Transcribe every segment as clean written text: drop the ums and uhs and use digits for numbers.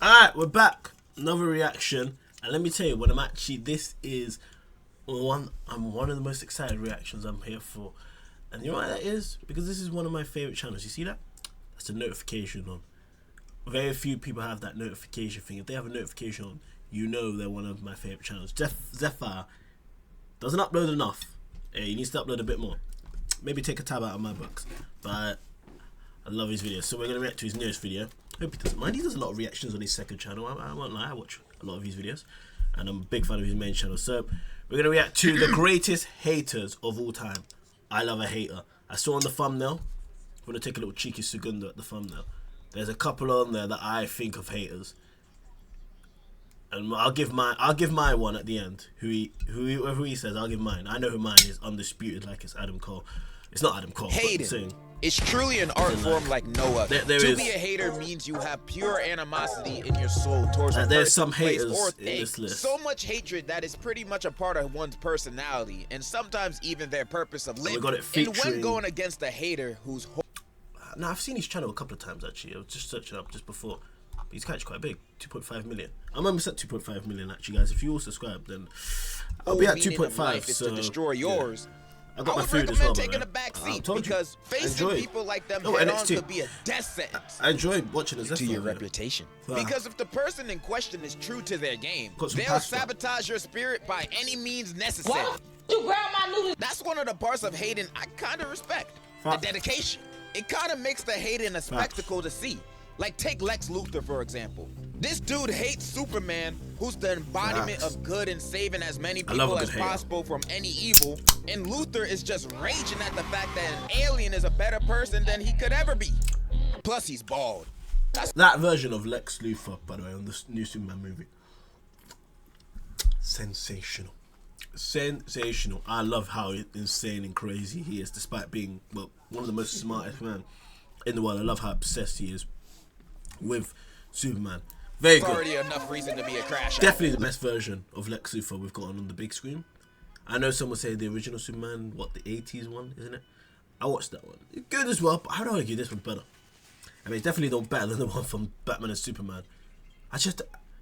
Alright, we're back. Another reaction. And let me tell you, this is one of the most excited reactions I'm here for. And you know why that is? Because this is one of my favorite channels. You see that? That's a notification on. Very few people have that notification thing. If they have a notification on, you know they're one of my favorite channels. Zephfire doesn't upload enough. He needs to upload a bit more. Maybe take a tab out of my books. But I love his videos. So we're going to react to his newest video. Hope he doesn't mind. He does a lot of reactions on his second channel. I won't lie, I watch a lot of his videos. And I'm a big fan of his main channel. So we're going to react to the greatest haters of all time. I love a hater. I saw on the thumbnail. I'm going to take a little cheeky segundo at the thumbnail. There's a couple on there that I think of haters. And I'll give my one at the end. Whoever he says, I'll give mine. I know who mine is, undisputed, like it's Adam Cole. It's not Adam Cole. Hating. It's truly an art form like no other. There to is. be a hater means you have pure animosity in your soul towards a there's person, some haters place, or in thing. this list. So much hatred that is pretty much a part of one's personality, and sometimes even their purpose of living. And when going against a hater who's now I've seen his channel a couple of times actually. I was just searching up just before. He's actually quite big, 2.5 million. I'm almost at 2.5 million actually, guys. If you all subscribe, then I'll be at 2.5. So to destroy yours. Yeah. I got I my food as well, taking a back seat because facing people like them head on could be a death sentence. I enjoy watching the to your reputation. Because if the person in question is true to their game, they'll sabotage your spirit by any means necessary. What? You grab my noodles. That's one of the parts of hating I kind of respect. The dedication. It kind of makes the hating a spectacle to see. Like take Lex Luthor for example. This dude hates Superman, who's the embodiment of good and saving as many people as possible from any evil. And Luthor is just raging at the fact that an alien is a better person than he could ever be. Plus he's bald. That version of Lex Luthor, by the way, on this new Superman movie. Sensational. Sensational. I love how insane and crazy he is, despite being, well, one of the most smartest men in the world. I love how obsessed he is with Superman. Very good. Already enough reason to be a crash. Definitely the best version of Lex Luthor we've got on the big screen. I know someone say the original Superman, what, the 80s one, isn't it? I watched that one. It's good as well, but I'd argue this one's better. I mean, it's definitely not better than the one from Batman and Superman.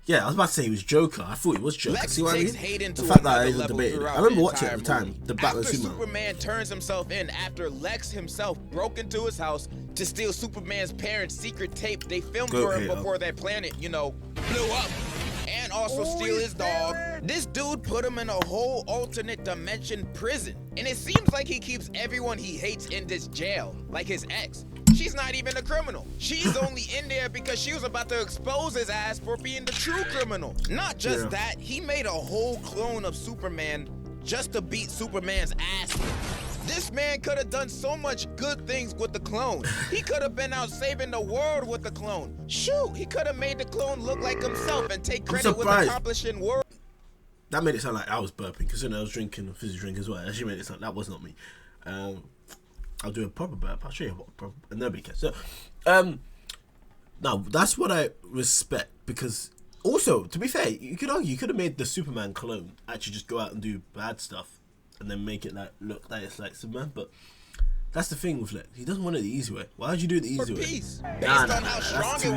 Yeah, I was about to say he was Joker. I thought he was Joker. See what I mean? The fact that I even debated it. I remember watching it at the time, the Batman Superman. Superman turns himself in after Lex himself broke into his house to steal Superman's parents' secret tape they filmed for him before their planet, you know, blew up. And also steal his dog. This dude put him in a whole alternate dimension prison. And it seems like he keeps everyone he hates in this jail, like his ex. She's not even a criminal. She's only in there because she was about to expose his ass for being the true criminal. Not just that, he made a whole clone of Superman just to beat Superman's ass. This man could have done so much good things with the clone. He could have been out saving the world with the clone. Shoot, he could have made the clone look like himself and take credit with accomplishing world. That made it sound like I was burping, because I was drinking a fizzy drink as well. Actually made it sound that was not me. I'll do a proper burp. I'll show you what proper, and nobody cares. So, now that's what I respect, because also, to be fair, you could argue you could have made the Superman clone actually just go out and do bad stuff, and then make it like look that it's like Superman. But that's the thing with Lex. He doesn't want it the easy way. Why would you do it the easy way? Based on how strong it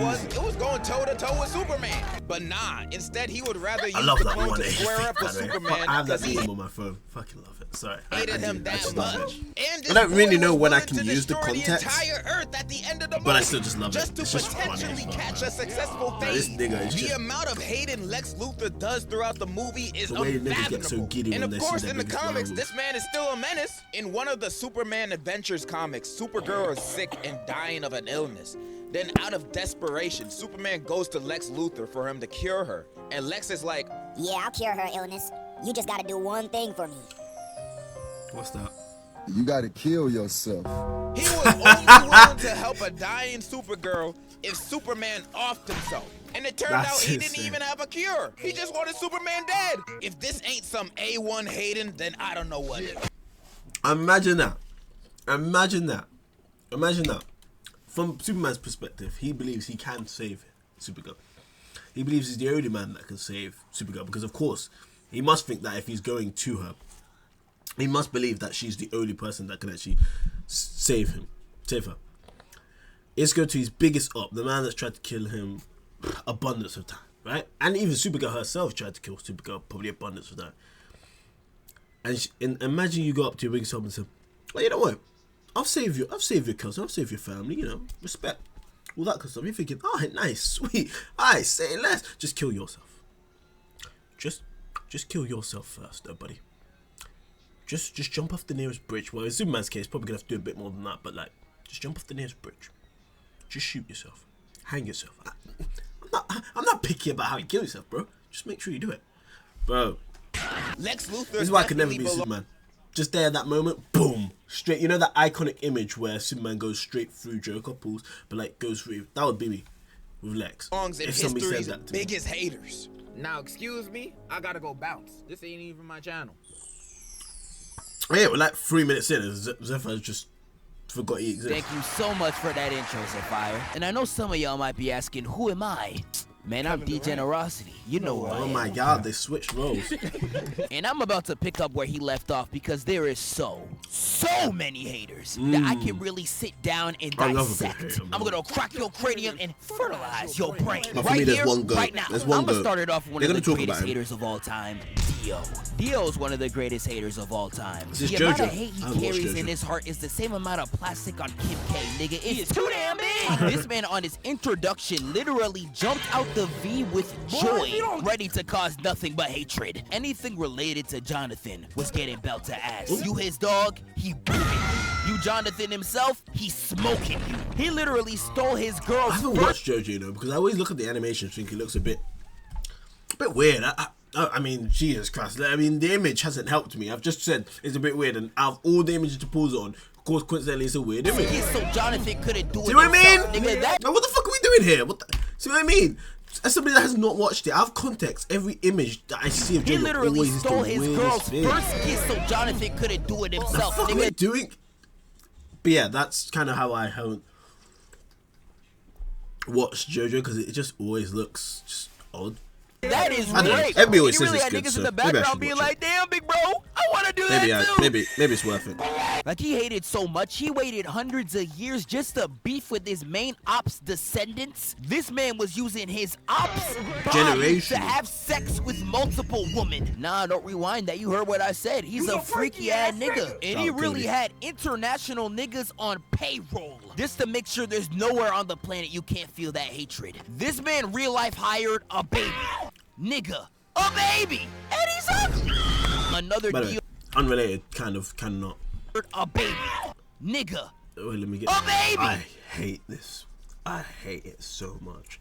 was going toe to toe with Superman. But nah, instead he would rather use the clone to square up with Superman. I have that meme on my phone. Fucking love it. Sorry. Hated him that much. I don't really know when I can use the context, but I still just love it. Just to potentially catch a successful fate. This nigga is just... The amount of hating Lex Luthor does throughout the movie is unfathomable. And of course, in the comics, this man is still a menace. In one of the Superman Adventures comics, Supergirl is sick and dying of an illness. Then out of desperation, Superman goes to Lex Luthor for him to cure her. And Lex is like, yeah, I'll cure her illness. You just gotta do one thing for me. What's that? You gotta kill yourself. He was only willing to help a dying Supergirl if Superman offed himself. And it turned out he didn't even have a cure. He just wanted Superman dead. If this ain't some A1 hating, then I don't know what is. Imagine that. Imagine that. Imagine that. From Superman's perspective, he believes he can save Supergirl. He believes he's the only man that can save Supergirl, because of course, he must think that if he's going to her, he must believe that she's the only person that can actually save her. Let's go to his biggest op, the man that's tried to kill him abundance of time, right? And even Supergirl herself tried to kill Supergirl probably abundance of time. And imagine you go up to your biggest help and say, well, you know what? I'll save your cousin, I'll save your family, you know, respect. All that kind of stuff. You're thinking, oh, nice, sweet. Alright, say less. Just kill yourself. Just kill yourself first, though, buddy. Just jump off the nearest bridge. Well, in Superman's case, probably gonna have to do a bit more than that, but like, just jump off the nearest bridge. Just shoot yourself. Hang yourself. I'm not picky about how you kill yourself, bro. Just make sure you do it, bro. Lex Luthor. This is why I could never be Superman. Just there at that moment, boom, straight. You know that iconic image where Superman goes straight through Joker pulls, but like goes through. That would be me with Lex. If somebody says that to me. Biggest haters. Now, excuse me, I gotta go bounce. This ain't even my channel. Yeah, we're like 3 minutes in, and Zephfire just forgot he exists. Thank you so much for that intro, Zephfire. And I know some of y'all might be asking, who am I? Man, I'm Degenerocity. You know what? Oh my god, they switched roles. And I'm about to pick up where he left off because there is so many haters that I can really sit down and dissect. I'm gonna crack your cranium and fertilize your brain. Right here, right now. I'm gonna start it off with one of the greatest haters of all time, Dio. Dio is one of the greatest haters of all time. The amount of hate he carries in his heart is the same amount of plastic on Kim K, nigga. It's too damn big. This man on his introduction literally jumped out the V with joy, ready to cause nothing but hatred. Anything related to Jonathan was getting belt to ass. You his dog, he booting you. You Jonathan himself, he smoking you. He literally stole his girl's I haven't watched JoJo though, because I always look at the animation and think it looks a bit weird. I mean, Jesus Christ. I mean, the image hasn't helped me. I've just said it's a bit weird, and out of all the images to pause on, of course, coincidentally, it's a weird image. So Jonathan couldn't do it. See what I mean? Nigga, now, what the fuck are we doing here? See what I mean? As somebody that has not watched it, I have context. Every image that I see of JoJo, he literally stole his girl's thing. first kiss, so Jonathan couldn't do it himself. What the fuck are we doing? But yeah, that's kind of how I haven't watched JoJo, because it just always looks just odd. That is great. Everybody always says really it's good, niggas so in the background being like, damn, big bro, I want to do that too. Maybe it's worth it. Like, he hated so much, he waited hundreds of years just to beef with his main ops descendants. This man was using his ops body to have sex with multiple women. Nah, don't rewind that. You heard what I said. He's a freaky ass nigga. And he really had international niggas on payroll just to make sure there's nowhere on the planet you can't feel that hatred. This man real life hired a baby. Nigga, a baby, and he's ugly. Another deal. Unrelated, kind of not. A baby, nigga. Wait, let me get. A baby. I hate this. I hate it so much.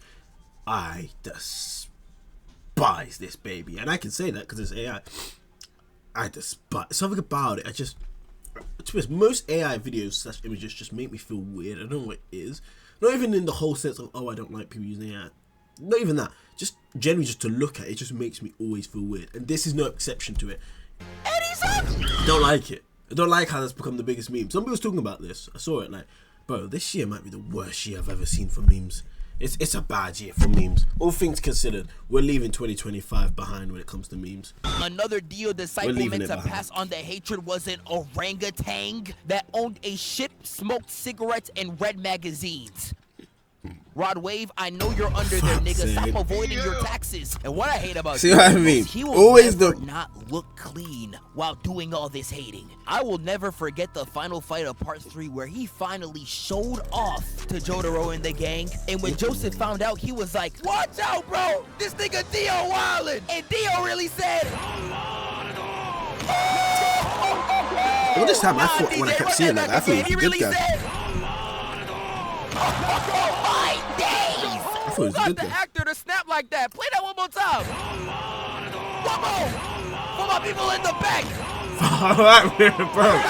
I despise this baby, and I can say that because it's AI. I despise something about it. To be honest, most AI videos / images just make me feel weird. I don't know what it is. Not even in the whole sense of, oh, I don't like people using AI. Not even that. Just generally, just to look at it, just makes me always feel weird, and this is no exception to it. And he's ugly. I don't like it. I don't like how that's become the biggest meme. Somebody was talking about this. I saw it like, bro, this year might be the worst year I've ever seen for memes. It's a bad year for memes. All things considered, we're leaving 2025 behind when it comes to memes. Another Dio disciple meant to pass on the hatred was an orangutan that owned a ship, smoked cigarettes, and read magazines. Rod Wave, I know you're under there, nigga. Stop avoiding your taxes. And what I hate about see what I mean? He will always never not look clean while doing all this hating. I will never forget the final fight of part 3 where he finally showed off to Jotaro and the gang. And when Joseph found out, he was like, watch out, bro. This nigga Dio wildin'. And Dio really said, all this time I thought when I kept seeing that, I thought he was a good guy. My days! Who got the actor to snap like that? Play that one more time. One more. For my people in the back. Bro.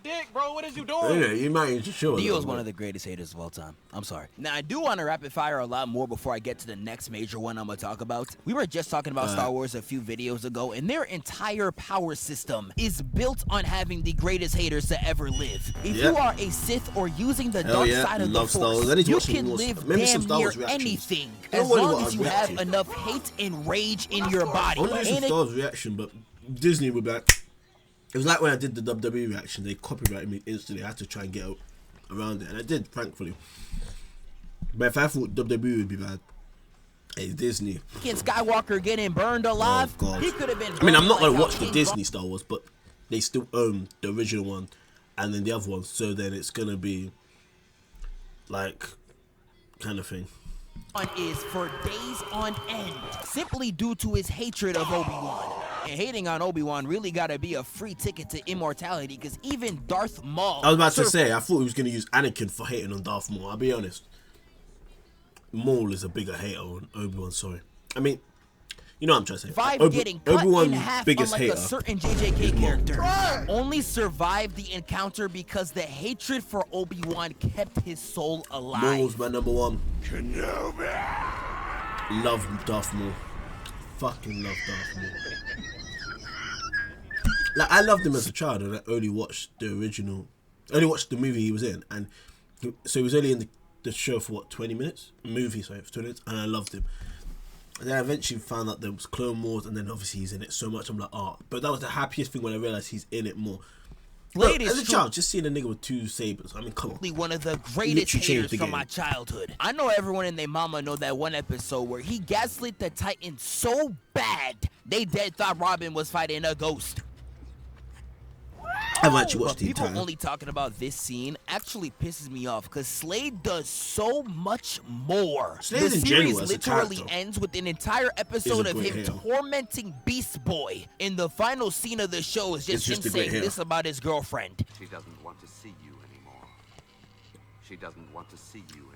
Dick, bro, what is you doing? Yeah, you might just show it. Dio's one of the greatest haters of all time. I'm sorry. Now, I do want to rapid fire a lot more before I get to the next major one I'm going to talk about. We were just talking about Star Wars a few videos ago, and their entire power system is built on having the greatest haters to ever live. If you are a Sith or using the dark side of the Force, you can live damn near anything as long as you have enough hate and rage in your body. I want to do some Star Wars reaction, but Disney would be like, it was like when I did the WWE reaction, they copyrighted me instantly. I had to try and get around it, and I did, thankfully. But if I thought WWE would be bad, it's Disney. Skywalker getting burned alive. Oh, God. He could have been. I mean, I'm not like gonna watch the Disney Star Wars, but they still own the original one and then the other one. So then it's gonna be like kind of thing. Is for days on end, simply due to his hatred of Obi-Wan. And hating on Obi-Wan really gotta be a free ticket to immortality, because even Darth Maul... I was about to say, I thought he was gonna use Anakin for hating on Darth Maul. I'll be honest. Maul is a bigger hater on Obi-Wan, sorry. I mean, you know what I'm trying to say. Getting cut in half, biggest unlike hater, a certain JJK character, only survived the encounter because the hatred for Obi-Wan kept his soul alive. Maul's my number one. Kenobi. Love Darth Maul. Fucking love Darth Maul. Like, I loved him as a child, and I only watched the movie he was in, and so he was only in the show for what, 20 minutes? Movie, sorry, for 20 minutes, and I loved him. And then I eventually found out there was Clone Wars, and then obviously he's in it so much, I'm like, oh. But that was the happiest thing when I realised he's in it more. Look, as a child, just seeing a nigga with 2 sabers, I mean, come on. One of the greatest haters from my childhood. I know everyone and their mama know that one episode where he gaslit the Titans so bad, they dead thought Robin was fighting a ghost. I've actually watched the people entire. Only talking about this scene actually pisses me off because Slade does so much more. Slade the in series general, literally ends with an entire episode of him tormenting Beast Boy. In the final scene of the show is just him saying this about his girlfriend. She doesn't want to see you anymore. She doesn't want to see you anymore.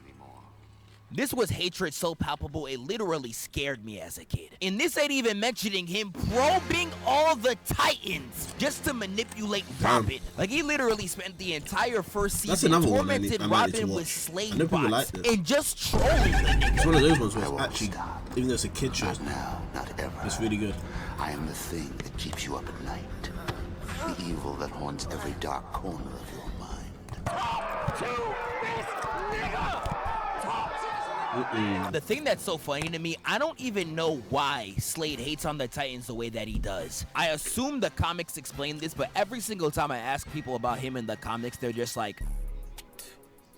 This was hatred so palpable it literally scared me as a kid. And this ain't even mentioning him probing all the Titans just to manipulate Robin. Like, he literally spent the entire first season tormenting Robin with slave bots and just trolling the nigga. It's one of those ones where actually, even though it's a kid show, Not ever. It's really good. I am the thing that keeps you up at night. The evil that haunts every dark corner of your mind. Talk to this nigga! The thing that's so funny to me, I don't even know why Slade hates on the Titans the way that he does. I assume the comics explain this, but every single time I ask people about him in the comics, they're just like,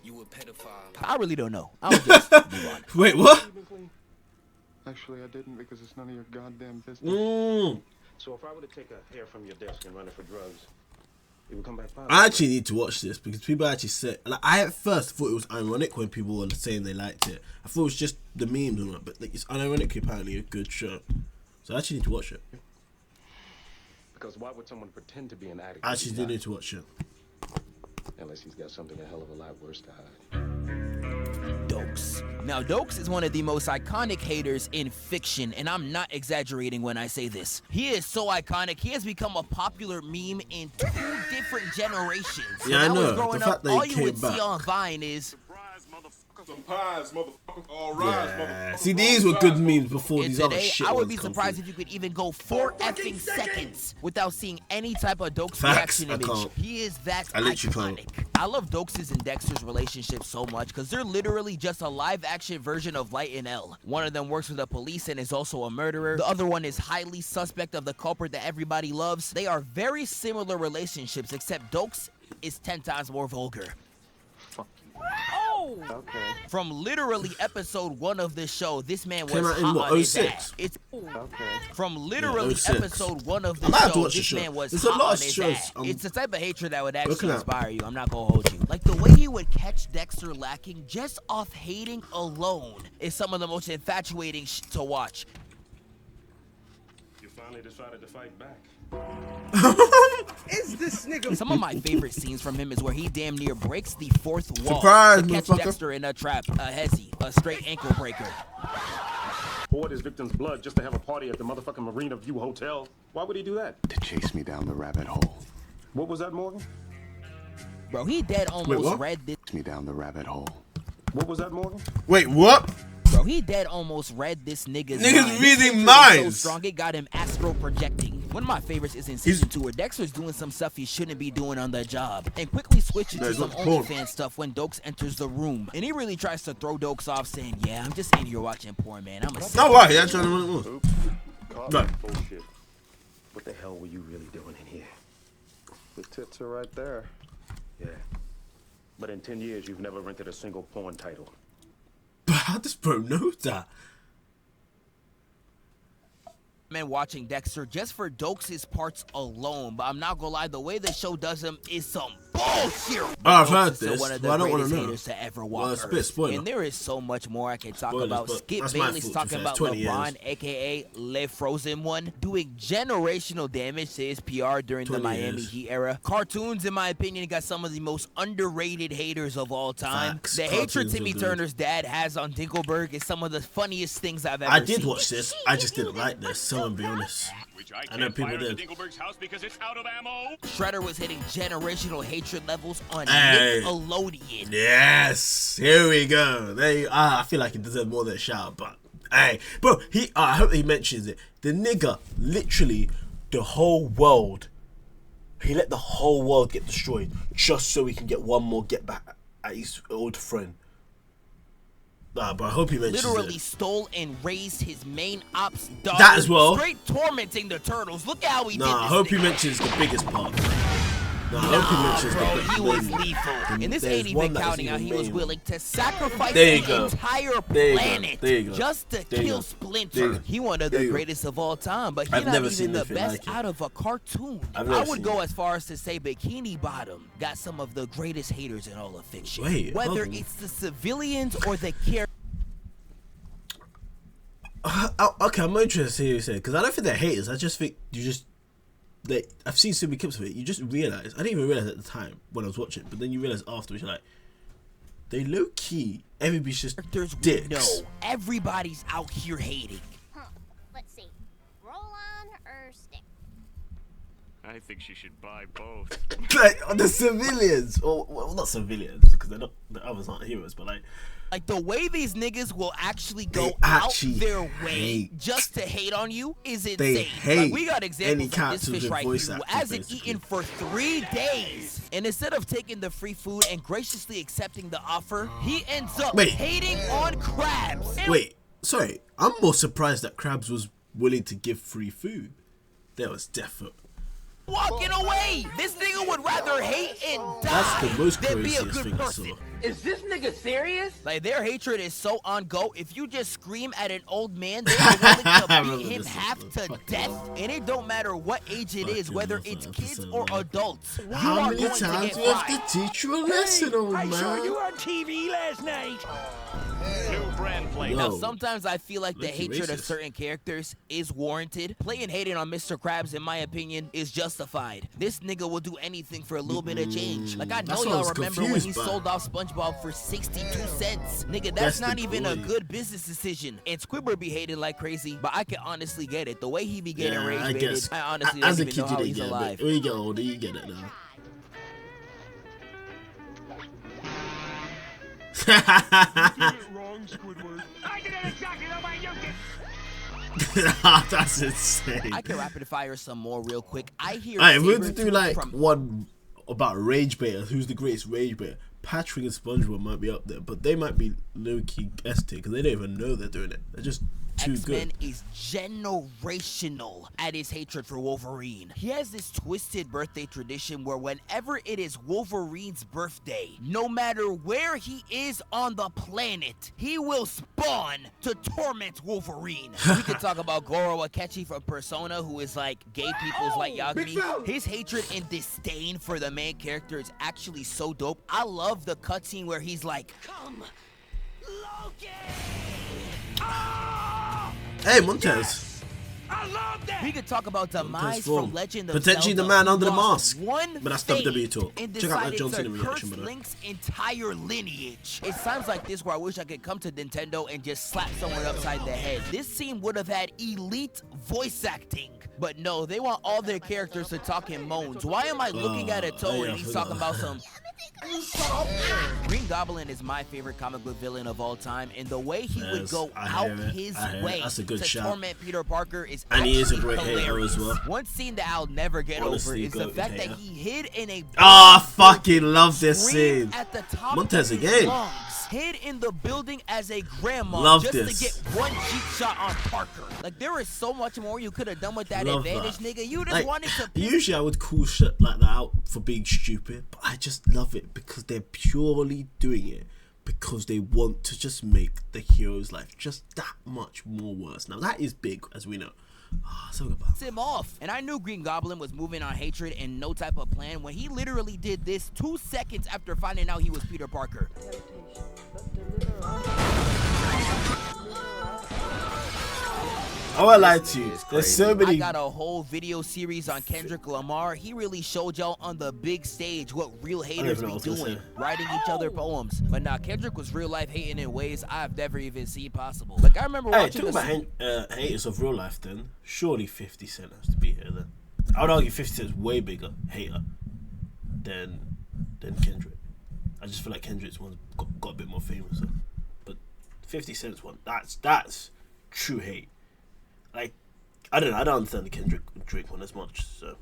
"You a pedophile." I really don't know. I'll just move on. Wait, what? Actually, I didn't, because it's none of your goddamn business. So if I were to take a hair from your desk and run it for drugs, it would come back positive. I actually need to watch this because people actually said, like, I at first thought it was ironic when people were saying they liked it. I thought it was just the memes and that, but like, it's unironically apparently a good show. So I actually need to watch it. Because why would someone pretend to be an addict? I actually do need to watch it. Unless he's got something a hell of a lot worse to hide. Dokes. Now, Dokes is one of the most iconic haters in fiction, and I'm not exaggerating when I say this. He is so iconic, he has become a popular meme in 2 different generations. Yeah, I know. When I was growing The fact up, that he all you would came see on Vine is... Surprise, motherfucker. All rise, motherfucker. See, these were good memes before these other today, shit I would ones be come surprised through. if you could even go 4 effing seconds without seeing any type of Dokes Facts, reaction I image. can't. He is that I literally iconic. I love Dokes' and Dexter's relationship so much because they're literally just a live-action version of Light and L. One of them works for the police and is also a murderer. The other one is highly suspect of the culprit that everybody loves. They are very similar relationships, except Dokes is 10 times more vulgar. Oh! Okay. From literally episode 1 of this show, this man was Came out in hot what, on his 06? ass. It's Okay. from literally 06. episode 1 of I the might have to show, watch the this show. man was There's a hot lot on of his shows ass. I'm It's the type of hatred that would actually looking at. inspire you. I'm not gonna hold you. Like, the way he would catch Dexter lacking just off hating alone is some of the most infatuating to watch. You finally decided to fight back. Is this nigga? Some of my favorite scenes from him is where he damn near breaks the 4th wall Surprise, to catch motherfucker. Dexter in a trap, a hezzy, a straight ankle breaker. Poured his victim's blood just to have a party at the motherfucking Marina View Hotel. Why would he do that? To chase me down the rabbit hole. What was that, Morgan? Bro, he dead almost what? read this. Me down the rabbit hole. What was that, Morgan? Wait, what? Bro, he dead almost read this nigga's Niggas mind. reading This hatred is minds. so strong it got him astral projecting. One of my favorites is in season 2 where Dexter's doing some stuff he shouldn't be doing on the job and quickly switches No, to it's some not porn. OnlyFans stuff when Dokes enters the room. And he really tries to throw Dokes off saying, yeah, I'm just in here watching porn, man. I'm a No, why? That's trying to run it more. Caught Right. me. Bullshit. What the hell were you really doing in here? The tits are right there. Yeah. But in 10 years, you've never rented a single porn title. But how does bro know that? Man, watching Dexter just for Dokes' parts alone, but I'm not gonna lie, the way the show does him is some bullshit. Oh, I've heard this. One of the I don't want greatest to know. haters to ever walk Well, it's a bit spoiler. And there is so much more I can talk Spoilers, about. but Skip that's my Bayless fault, talking to be fair. about It's 20 LeBron, years. aka Le Frozen One, doing generational damage to his PR during the 20 Miami years. Heat era. Cartoons, in my opinion, got some of the most underrated haters of all time. Facts. The hatred Cartoons Timmy are good. Turner's dad has on Dinkelberg is some of the funniest things I've ever I seen. did watch this. I just didn't like this. Someone be honest. I know people did. Shredder was hitting generational hatred levels on Hey. Nickelodeon. Yes, here we go. There you, I feel like he deserves more than a shout, but hey, bro, I hope he mentions it. The nigga, literally, the whole world. He let the whole world get destroyed just so he can get one more get back at his old friend. Nah, but I hope he mentions Literally it. stole and raised his main ops dog. That as well. Straight tormenting the turtles. Look at how he did this. Nah, I hope he nigga. mentions the biggest part. Nah, I hope he mentions Bro, the he was lethal. And this there's ain't one even that is counting how he was main. willing to sacrifice There you the go. entire There you go. planet There you go. just to There you kill go. There Splinter. you go. He one of There the you go. greatest of all time, but I've he's not never even seen the anything best like it. out of a cartoon. I've I never would seen go it. as far as to say Bikini Bottom got some of the greatest haters in all of fiction. Wait, Whether hold on. it's the civilians or the characters. Okay, I'm interested to hear you say, because I don't think they're haters. I just think I've seen so many clips of it. You just realize, I didn't even realize at the time when I was watching, but then you realize afterwards, you're like, they low key, everybody's just dicks. No, everybody's out here hating. Let's see. Roll on or stick? I think she should buy both. Like the civilians, or well, not civilians, because the others aren't heroes, but like the way these niggas will actually go actually out their way hate. just to hate on you is insane. They hate we got any examples of this characters fish with right voice here who actors, hasn't basically. eaten for 3 days. And instead of taking the free food and graciously accepting the offer, he ends up hating on Krabs. Wait, sorry, I'm more surprised that Krabs was willing to give free food. That was definitely. Walking away. This nigga would rather hate and die That's the most than be a craziest good thing I person. saw. Is this nigga serious? Like, their hatred is so on go. If you just scream at an old man, they're willing to beat him half to death. And it don't matter what age it is, whether it's kids or adults. You How are many going to times get do you have fried. to teach you a lesson, old man? I saw you on TV last night. New brand plate. Now, sometimes I feel like the Low-key hatred of racist. certain characters is warranted. Playing hating on Mr. Krabs, in my opinion, is justified. This nigga will do anything for a little bit of change. Like, I know That's what I y'all was remember when confused he by. sold off SpongeBob for 62 cents. Nigga, That's that's the not even a point. good business decision. And Squidward be hated like crazy, but I can honestly get it. The way he be getting Yeah, rage I baited, guess. I honestly As don't a even kid, know how you he's didn't get alive. it. When you get older, you get it now. Wrong, Squidward. I did it exactly the way you did. That's insane. I can rapid fire some more real quick. I hear Alright, we're gonna do Sabretooth like from one about rage baiters. Who's the greatest rage baiter? Patrick and SpongeBob might be up there, but they might be low key S tier because they don't even know they're doing it. They're just too X-Men good. is generational at his hatred for Wolverine. He has this twisted birthday tradition where whenever it is Wolverine's birthday, no matter where he is on the planet, he will spawn to torment Wolverine. We could talk about Goro Akechi from Persona, who is like gay people's like Yagami. His hatred and disdain for the main character is actually so dope. I love the cutscene where he's like, "Come, Loki!" Hey, Montez. I love that. We could talk about Demise Form. from Legend of Potentially Zelda, the man who under the lost mask. One But that's fate WWE talk. and Check out that decided John to Cena reaction, curse by the way. Link's entire lineage. It's times like this where I wish I could come to Nintendo and just slap someone upside the head. This scene would have had elite voice acting. But no, they want all their characters to talk in moans. Why am I looking at a toe yeah, and he's I talking forgot. about some... Green Goblin is my favorite comic book villain of all time, and the way he would Yes, go I out hear it. his I hear it. way That's a good to shout. torment Peter Parker is And he is a actually great hater hilarious. as well. One scene that I'll never get Honestly, over is the goated fact hater. that he hid in a Ah, fucking love this screamed scene. at the top Montez of his again. lungs, hid in the building as a grandma Love just this. to get one cheap shot on Parker. Like, there is so much more you could have done with that Love advantage, that. nigga. You just Like, wanted to usually I would call shit like that out for being stupid, but I just love it because they're purely doing it because they want to just make the hero's life just that much more worse. Now that is big, as we know. Him off, and I knew Green Goblin was moving on hatred and no type of plan when he literally did this 2 seconds after finding out he was Peter Parker. I won't lie to you. There's so many. I got a whole video series on Kendrick Lamar. He really showed y'all on the big stage what real haters be doing, writing each other poems. But now Kendrick was real life hating in ways I've never even seen possible. Like I remember watching. Talk about haters of real life. Then surely 50 Cent has to be here. Then I would argue 50 Cent is way bigger hater than Kendrick. I just feel like Kendrick's one got a bit more famous. So. But 50 Cent's one, that's true hate. Like, I don't understand the Kendrick Drake one as much, so.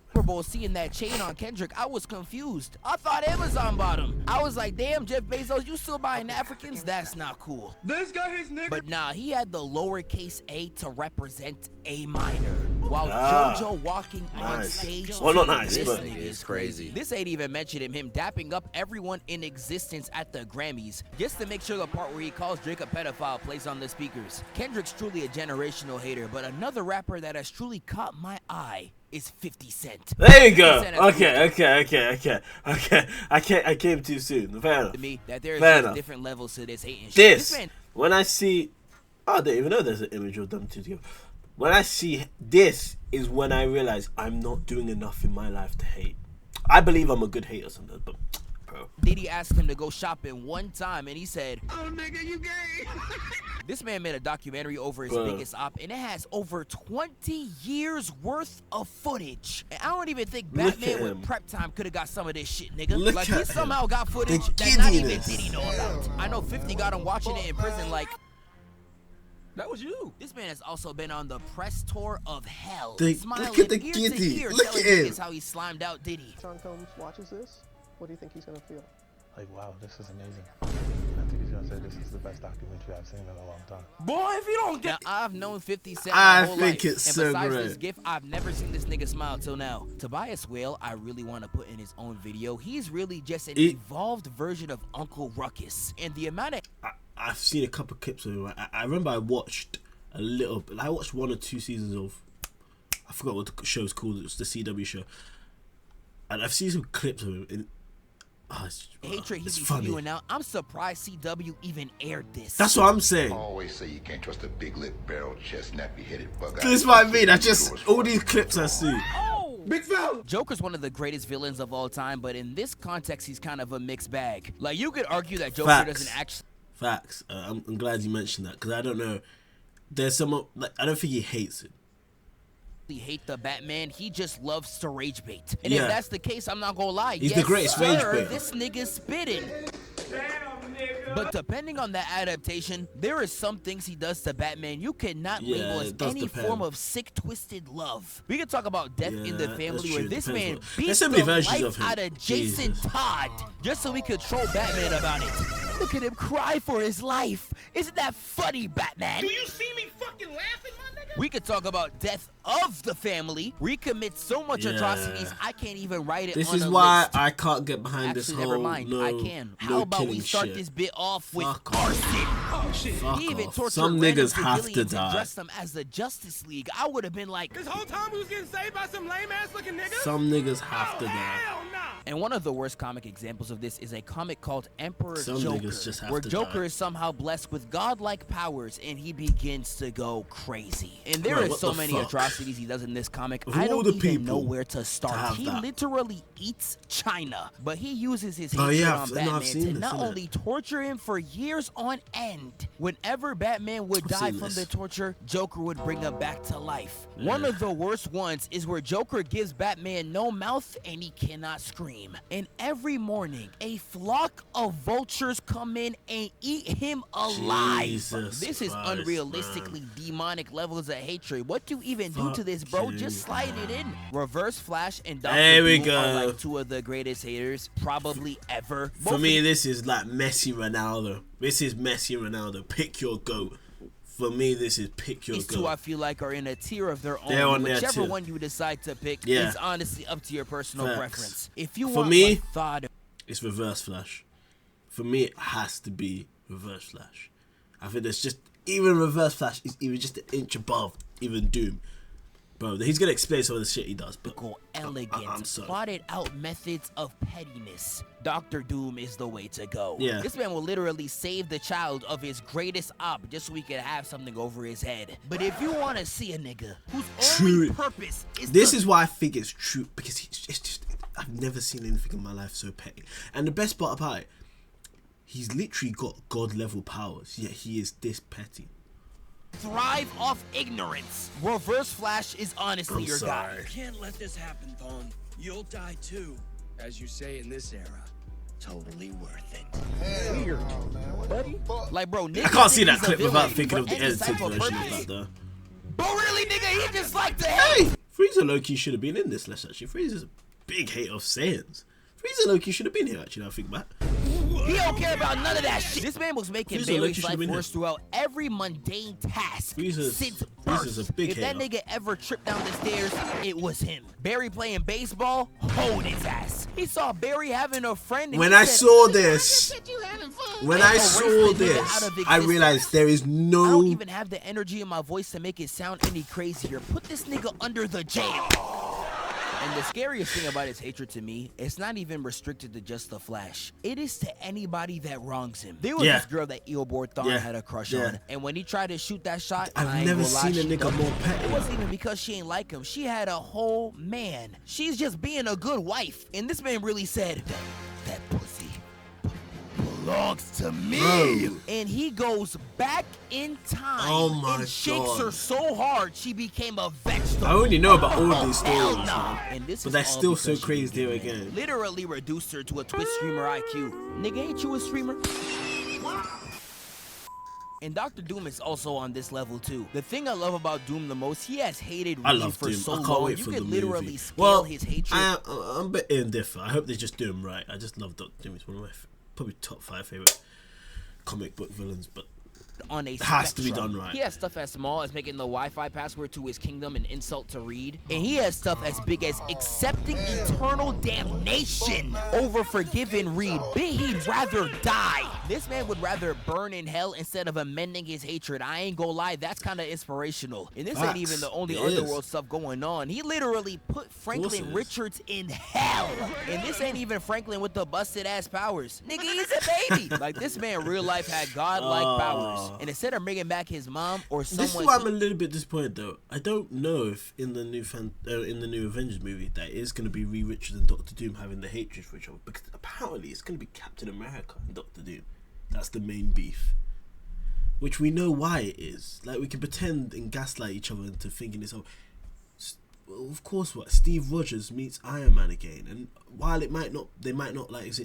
Seeing that chain on Kendrick, I was confused. I thought Amazon bought him. I was like, damn, Jeff Bezos, you still buying Africans? That's not cool. This guy is nigga. But nah, he had the lowercase a to represent A minor. While JoJo walking on stage. Well, not nice, this but nigga is crazy. This ain't even mentioning him dapping up everyone in existence at the Grammys, just to make sure the part where he calls Drake a pedophile plays on the speakers. Kendrick's truly a generational hater, but another rapper that has truly caught my eye is 50 Cent. There you go. Okay. I came too soon. Fair enough. To me, that there's different levels to this hating shit. This when I see, I didn't even know there's an image of them two together. When I see this is when I realize I'm not doing enough in my life to hate. I believe I'm a good hater sometimes, but bro. Diddy asked him to go shopping one time and he said, "Oh nigga, you gay." This man made a documentary over his biggest op and it has over 20 years worth of footage. And I don't even think Batman with prep time could have got some of this shit, nigga. Like he somehow got footage that not even Diddy know about. I know 50 got him watching it in prison like, that was you. This man has also been on the press tour of hell. Look at the kitty. Look at him. How he slimed out Diddy. Sean Combs watches this. What do you think he's gonna feel? Like, wow, this is amazing. I think he's gonna say this is the best documentary I've seen in a long time. Boy, if you don't get, now, I've known 50 Cent I my whole think life. it's and so besides great. This gift, I've never seen this nigga smile till now. Tobias Whale, I really want to put in his own video. He's really just an evolved version of Uncle Ruckus, and the amount of I've seen a couple clips of him. I remember I watched a little bit. I watched 1 or 2 seasons of, I forgot what the show's called. It was the CW show, and I've seen some clips of him. And hatred he's funny. spewing out. I'm surprised CW even aired this. That's what I'm saying. I always say you can't trust a big lip, barrel chest, nappy headed bug. This is what I mean. I just all these clips I see. Big fella. Joker's one of the greatest villains of all time, but in this context, he's kind of a mixed bag. Like you could argue that Joker doesn't actually. Facts. I'm glad you mentioned that because I don't know. There's some like I don't think he hates it. Hate the Batman, he just loves to rage bait. And if that's the case, I'm not gonna lie. He's the greatest rage bait. This nigga's spitting. But depending on the adaptation, there are some things he does to Batman you cannot label as any form of sick, twisted love. We can talk about Death in the Family where this man beats the life out of Jason Todd just so we could troll Batman about it. Look at him cry for his life. Isn't that funny, Batman? Do you see me fucking laughing, my nigga? We could talk about Death of the Family. We commit so much atrocities, I can't even write it on a list. This is why I can't get behind this whole never mind. I can. How about we start this bit off with arson? Oh shit. He even tortured some niggas have to die. And dressed them as the Justice League. I would have been like, this whole time we was getting saved by some lame ass looking niggas? Some niggas have to die. Hell nah. And one of the worst comic examples of this is a comic called Emperor Joker, where to Joker die. is somehow blessed with godlike powers and he begins to go crazy. And there are so many atrocities he does in this comic. I don't even know where to start. He literally eats China, but he uses his hatred on Batman to not only torture him for years on end. Whenever Batman would die from the torture, Joker would bring him back to life. One of the worst ones is where Joker gives Batman no mouth and he cannot scream. And every morning, a flock of vultures come in and eat him alive. This is unrealistically demonic levels of hatred. What do you even do to this, bro? Just slide it in. Reverse Flash and Dr. Doom are like 2 of the greatest haters probably ever. For me, this is like Messi, Ronaldo. This is Messi, Ronaldo. Pick your goat. For me, this is pick your goat. These 2 I feel like are in a tier of their own. They're on their Whichever tier. one you decide to pick is honestly up to your personal preference. If you for want me, thought, it's Reverse Flash. For me, it has to be Reverse Flash. I think there's just even Reverse Flash is even just an inch above even Doom. Bro, he's gonna explain some of the shit he does, but elegant, sorry. plotted out methods of pettiness. Dr. Doom is the way to go. Yeah. This man will literally save the child of his greatest op just so he can have something over his head. But if you want to see a nigga whose only purpose is this is why I think it's true, because it's just I've never seen anything in my life so petty. And the best part about it, he's literally got God level powers, yet he is this petty. Thrive off ignorance. Reverse Flash is honestly your guy. You can't let this happen, Thawne. You'll die too. As you say in this era, totally worth it. Weird, buddy. Like, bro, I can't see that clip without thinking of the edited version of that, though. But really, nigga, he just like to hate. Hey, Frieza low-key should have been in this list, actually. Frieza's a big hater of Saiyans. Frieza low-key should have been here, actually, now I think back. He don't care about none of that shit. This man was making Frieza Barry's should have life been worse throughout every mundane task. Frieza's a big If that hater. nigga ever tripped down the stairs, it was him. Barry playing baseball, hold his ass. He saw Barry having a friend. And When he I said, saw this, I realized there is I no... don't even have the energy in my voice to make it sound any crazier. Put this nigga under the jail. And the scariest thing about his hatred to me, it's not even restricted to just the Flash. It is to anybody that wrongs him. There was this girl that Eobard Thawne had a crush on, and when he tried to shoot that shot, I've never seen a nigga more petty. It wasn't even because she ain't like him. She had a whole man. She's just being a good wife. And this man really said, that pussy belongs to me. Bro. And he goes back in time and shakes her so hard she became a vegetable. I only know about all of these Hell stories, nah. man. And this But is that's all still because so crazy she there became again. literally reduced her to a Twitch streamer IQ. Nigga, ain't you a streamer? And Dr. Doom is also on this level too. The thing I love about Doom the most, he has hated Reed for so long. You can literally scale his hatred. I'm a bit indifferent. I hope they just do him right. I just love Dr. Doom. He's one of my probably top 5 favorite comic book villains, but on a it has to be spectrum. done right. He has stuff as small as making the Wi-Fi password to his kingdom an insult to Reed, and he has stuff as big as accepting eternal damnation over forgiving Reed. He'd rather die. This man would rather burn in hell instead of amending his hatred. I ain't gonna lie, that's kind of inspirational. And this ain't even the only underworld stuff going on. He literally put Franklin Richards in hell. And this ain't even Franklin with the busted ass powers. Nigga, he's a baby. Like, this man real life had godlike powers. And instead of bringing back his mom or someone, this is why I'm a little bit disappointed though. I don't know if in the new Avengers movie that is going to be Reed Richards and Dr. Doom having the hatred for each other, because apparently it's going to be Captain America and Dr. Doom. That's the main beef, which we know why it is. Like, we can pretend and gaslight each other into thinking it's well, of course, what Steve Rogers meets Iron Man again, and while they might not acknowledge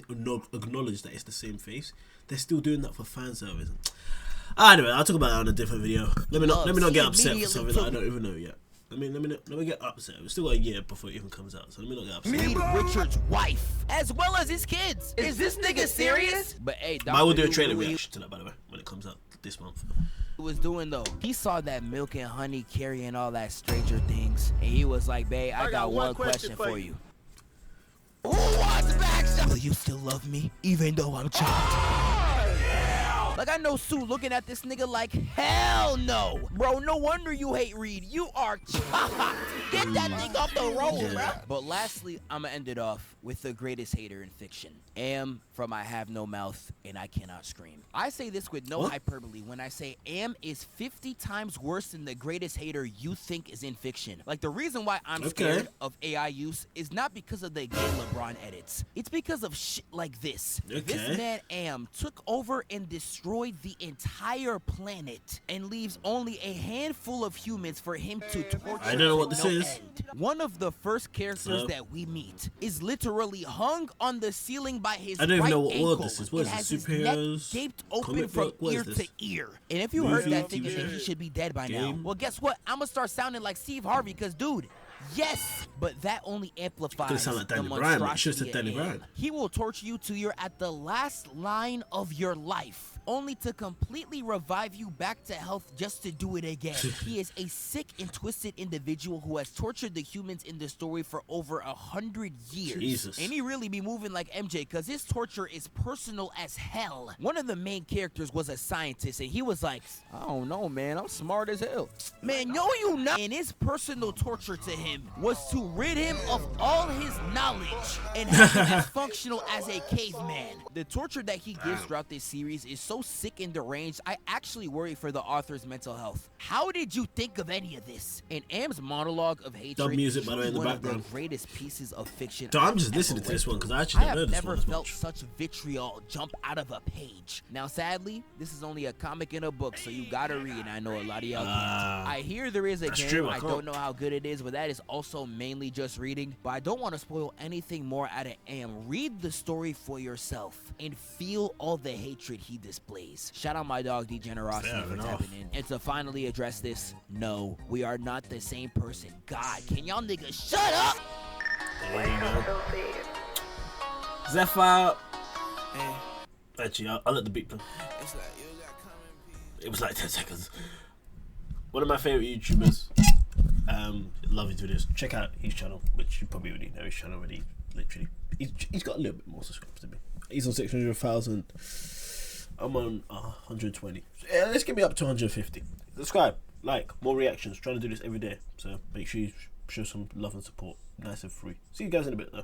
that it's the same face, they're still doing that for fan service. Anyway, I'll talk about that on a different video. Let me not get upset for something that I don't even know yet. Let me get upset. We've still got a year before it even comes out, so let me not get upset. Reed Richards' wife, as well as his kids. Is this nigga serious? But hey, I will do a trailer reaction to that, by the way, when it comes out this month. Was doing though, he saw that Milk and Honey carrying all that Stranger Things, and he was like, babe, I got one question for you. Who wants back? Will you still love me even though I'm chopped? Like, I know Sue looking at this nigga like, hell no. Bro, no wonder you hate Reed. You are chopped. Get that thing off the road, bro. But lastly, I'm gonna end it off with the greatest hater in fiction. Am from I have no mouth and I cannot scream. I say this with no hyperbole when I say Am is 50 times worse than the greatest hater you think is in fiction. Like, the reason why I'm scared of AI use is not because of the gay LeBron edits. It's because of shit like this. This man Am took over and destroyed the entire planet and leaves only a handful of humans for him to torture. I don't know what this is. End. One of the first characters that we meet is literally hung on the ceiling by his I don't even know right what ankle. this is. What is it? Superheroes? Gaped open from ear to ear. And if you heard that thinking that he should be dead by now, well, guess what? I'm gonna start sounding like Steve Harvey, because dude, yes, but that only amplifies sound like the Danny Bryan. monstrosity. Danny Bryan. He will torture you till you're at the last line of your life, only to completely revive you back to health just to do it again. He is a sick and twisted individual who has tortured the humans in the story for over 100 years. Jesus. And he really be moving like MJ because his torture is personal as hell. One of the main characters was a scientist and he was like, I don't know, man, I'm smart as hell. Man, no you not. And his personal torture to him was to rid him of all his knowledge and have him as functional as a caveman. The torture that he gives throughout this series is so sick and deranged, I actually worry for the author's mental health. How did you think of any of this? And Am's monologue of hatred Dub music, by the way, in the one background. of the greatest pieces of fiction. So I'm just listening to this one because I actually don't know this one never as felt much. such vitriol jump out of a page. Now, sadly, this is only a comic and a book, so you gotta read. I know a lot of y'all can't. I hear there is a game. True, I don't know how good it is, but that is also mainly just reading. But I don't want to spoil anything more out of Am. Read the story for yourself and feel all the hatred he displays. Shout out my dog Degenerocity for tapping in. And to finally address this, no, we are not the same person. God, can y'all niggas shut up? There you go. Zephfire. Actually, I'll let the beat play. It was like 10 seconds. One of my favorite YouTubers. Love his videos. Check out his channel, which you probably already know his channel already. Literally, he's got a little bit more subscribers than me. He's on 600,000. I'm on 120. Yeah, let's get me up to 150. Subscribe, like, more reactions. Trying to do this every day. So make sure you show some love and support. Nice and free. See you guys in a bit though.